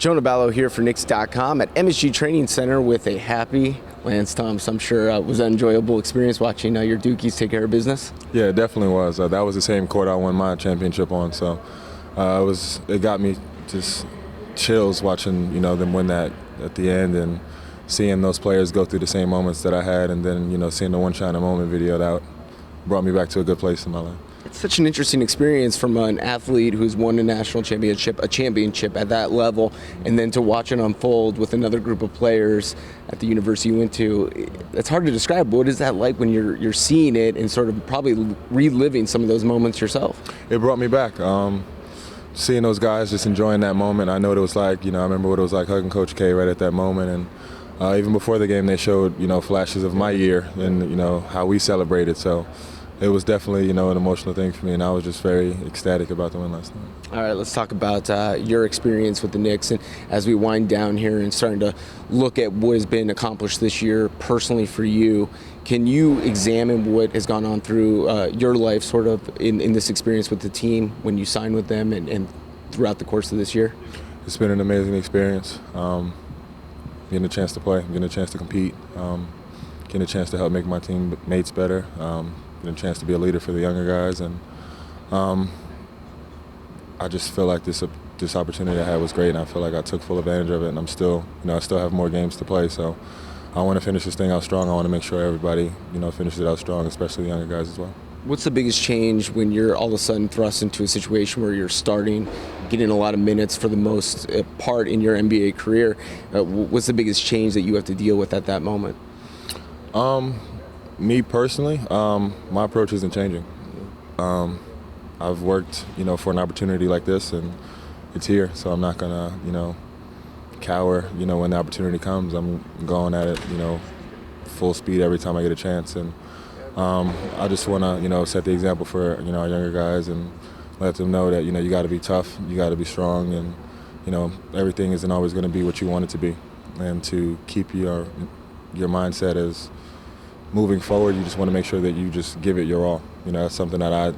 Jonah Ballow here for Knicks.com at MSG Training Center with a happy Lance Thomas. I'm sure it was an enjoyable experience watching your Dukies take care of business. Yeah, it definitely was. That was the same court I won my championship on, so it got me just chills watching them win that at the end and seeing those players go through the same moments that I had, and then seeing the One China Moment video that brought me back to a good place in my life. It's such an interesting experience from an athlete who's won a national championship, a championship at that level, and then to watch it unfold with another group of players at the university you went to. It's hard to describe. What is that like when you're seeing it and sort of probably reliving some of those moments yourself? It brought me back. Seeing those guys just enjoying that moment. I know what it was like. I remember what it was like hugging Coach K right at that moment, and even before the game, they showed flashes of my year and how we celebrated. So it was definitely an emotional thing for me, and I was just very ecstatic about the win last night. All right, let's talk about your experience with the Knicks, and as we wind down here and starting to look at what has been accomplished this year personally for you, can you examine what has gone on through your life sort of in this experience with the team when you signed with them and throughout the course of this year? It's been an amazing experience. Getting a chance to play, getting a chance to compete, getting a chance to help make my teammates better, getting a chance to be a leader for the younger guys, and I just feel like this opportunity I had was great, and I feel like I took full advantage of it, and I'm still, I still have more games to play, so I want to finish this thing out strong. I want to make sure everybody, finishes it out strong, especially the younger guys as well. What's the biggest change when you're all of a sudden thrust into a situation where you're starting, getting a lot of minutes for the most part in your NBA career? What's the biggest change that you have to deal with at that moment? Me personally, my approach isn't changing. I've worked, for an opportunity like this, and it's here, so I'm not gonna, cower. When the opportunity comes, I'm going at it, full speed every time I get a chance, and I just want to, set the example for our younger guys and let them know that you got to be tough, you got to be strong, and everything isn't always going to be what you want it to be, and to keep your mindset as moving forward, you just want to make sure that you just give it your all. That's something that I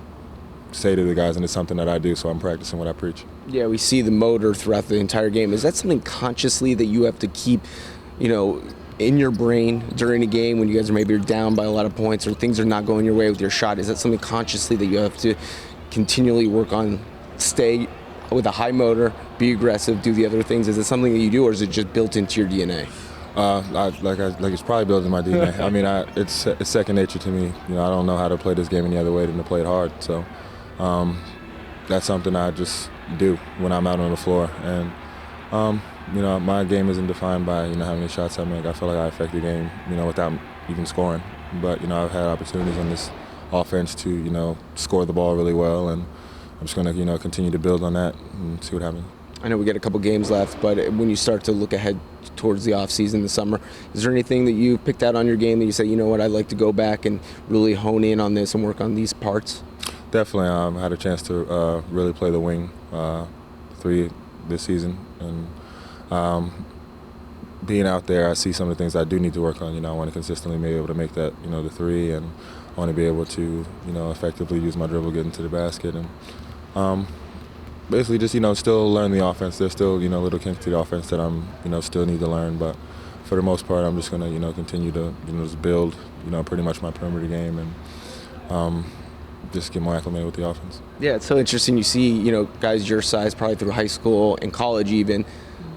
say to the guys, and it's something that I do, so I'm practicing what I preach. Yeah, we see the motor throughout the entire game. Is that something consciously that you have to keep, in your brain during a game when you guys are maybe down by a lot of points or things are not going your way with your shot? Is that something consciously that you have to continually work on, stay with a high motor, be aggressive, do the other things? Is it something that you do, or is it just built into your DNA? It's probably built in my DNA. I mean, it's second nature to me. I don't know how to play this game any other way than to play it hard. So that's something I just do when I'm out on the floor. And my game isn't defined by how many shots I make. I feel like I affect the game without even scoring. But I've had opportunities on this offense to score the ball really well, and I'm just going to continue to build on that and see what happens. I know we got a couple games left, but when you start to look ahead towards the offseason, the summer, is there anything that you picked out on your game that you say, I'd like to go back and really hone in on this and work on these parts? Definitely. I had a chance to really play the wing 3 this season, and being out there, I see some of the things I do need to work on. I want to consistently be able to make that, the 3, and I want to be able to, effectively use my dribble, get into the basket, and basically just, still learn the offense. There's still, little kinks to the offense that I'm, still need to learn. But for the most part, I'm just going to, continue to, just build, pretty much my perimeter game, and just get more acclimated with the offense. Yeah, it's so interesting. You see, guys your size probably through high school and college even,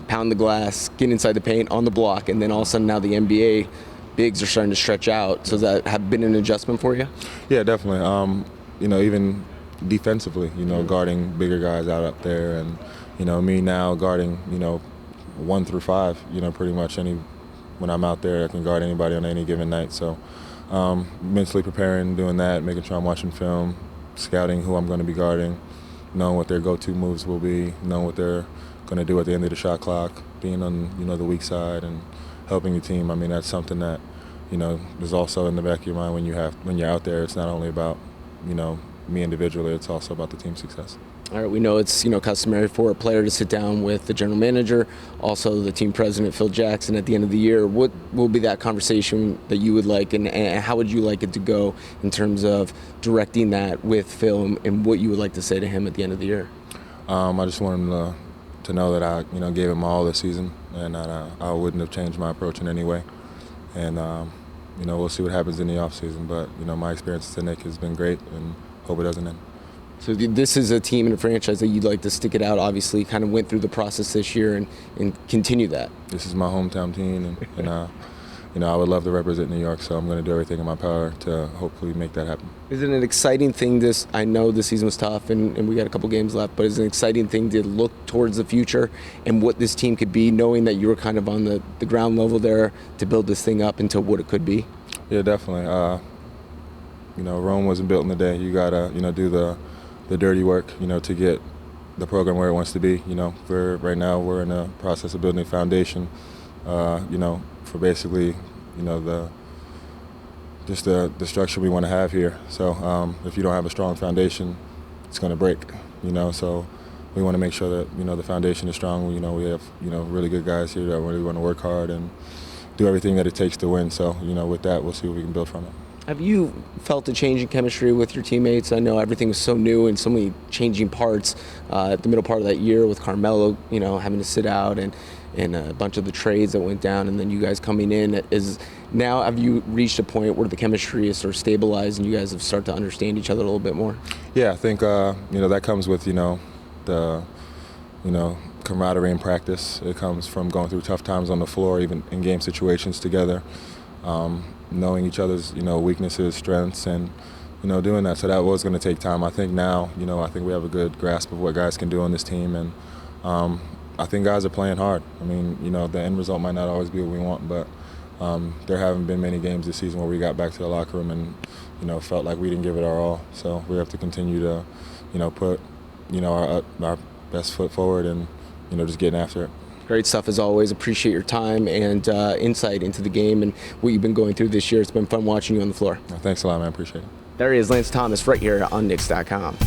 pound the glass, get inside the paint, on the block, and then all of a sudden now the NBA bigs are starting to stretch out. So does that have been an adjustment for you? Yeah, definitely. Even defensively, guarding bigger guys out up there, and me now guarding 1 through 5, pretty much when I'm out there I can guard anybody on any given night. So mentally preparing, doing that, making sure I'm watching film, scouting who I'm going to be guarding, knowing what their go-to moves will be, knowing what they're going to do at the end of the shot clock, being on the weak side and helping the team. I mean, that's something that is also in the back of your mind when you're out there. It's not only about me individually, it's also about the team's success. All right, we know it's customary for a player to sit down with the general manager, also the team president, Phil Jackson, at the end of the year. What will be that conversation that you would like, and how would you like it to go in terms of directing that with Phil, and what you would like to say to him at the end of the year? I just want him to to know that I gave him all this season, and I wouldn't have changed my approach in any way. And we'll see what happens in the offseason. But my experience at Knicks has been great, and hope it doesn't end. So this is a team and a franchise that you'd like to stick it out. Obviously, kind of went through the process this year and continue that. This is my hometown team, and I would love to represent New York. So I'm going to do everything in my power to hopefully make that happen. Is it an exciting thing? I know this season was tough, and we got a couple games left. But is it an exciting thing to look towards the future and what this team could be, knowing that you were kind of on the ground level there to build this thing up into what it could be? Yeah, definitely. Rome wasn't built in a day. You gotta do the dirty work, to get the program where it wants to be. Right now we're in the process of building a foundation, for basically, the structure we want to have here. So if you don't have a strong foundation, it's going to break. So we want to make sure that the foundation is strong. We have really good guys here that really want to work hard and do everything that it takes to win. So with that, we'll see what we can build from it. Have you felt a change in chemistry with your teammates? I know everything was so new and so many changing parts at the middle part of that year with Carmelo, having to sit out and a bunch of the trades that went down, and then you guys coming in. Have you reached a point where the chemistry is sort of stabilized and you guys have started to understand each other a little bit more? Yeah, I think that comes with the camaraderie in practice. It comes from going through tough times on the floor, even in game situations together. Knowing each other's weaknesses, strengths, and doing that. So that was going to take time. I think now I think we have a good grasp of what guys can do on this team, and I think guys are playing hard. I mean, the end result might not always be what we want, but there haven't been many games this season where we got back to the locker room and felt like we didn't give it our all. So we have to continue to put our best foot forward and just getting after it. Great stuff as always. Appreciate your time and insight into the game and what you've been going through this year. It's been fun watching you on the floor. Thanks a lot, man. Appreciate it. There he is, Lance Thomas, right here on Knicks.com.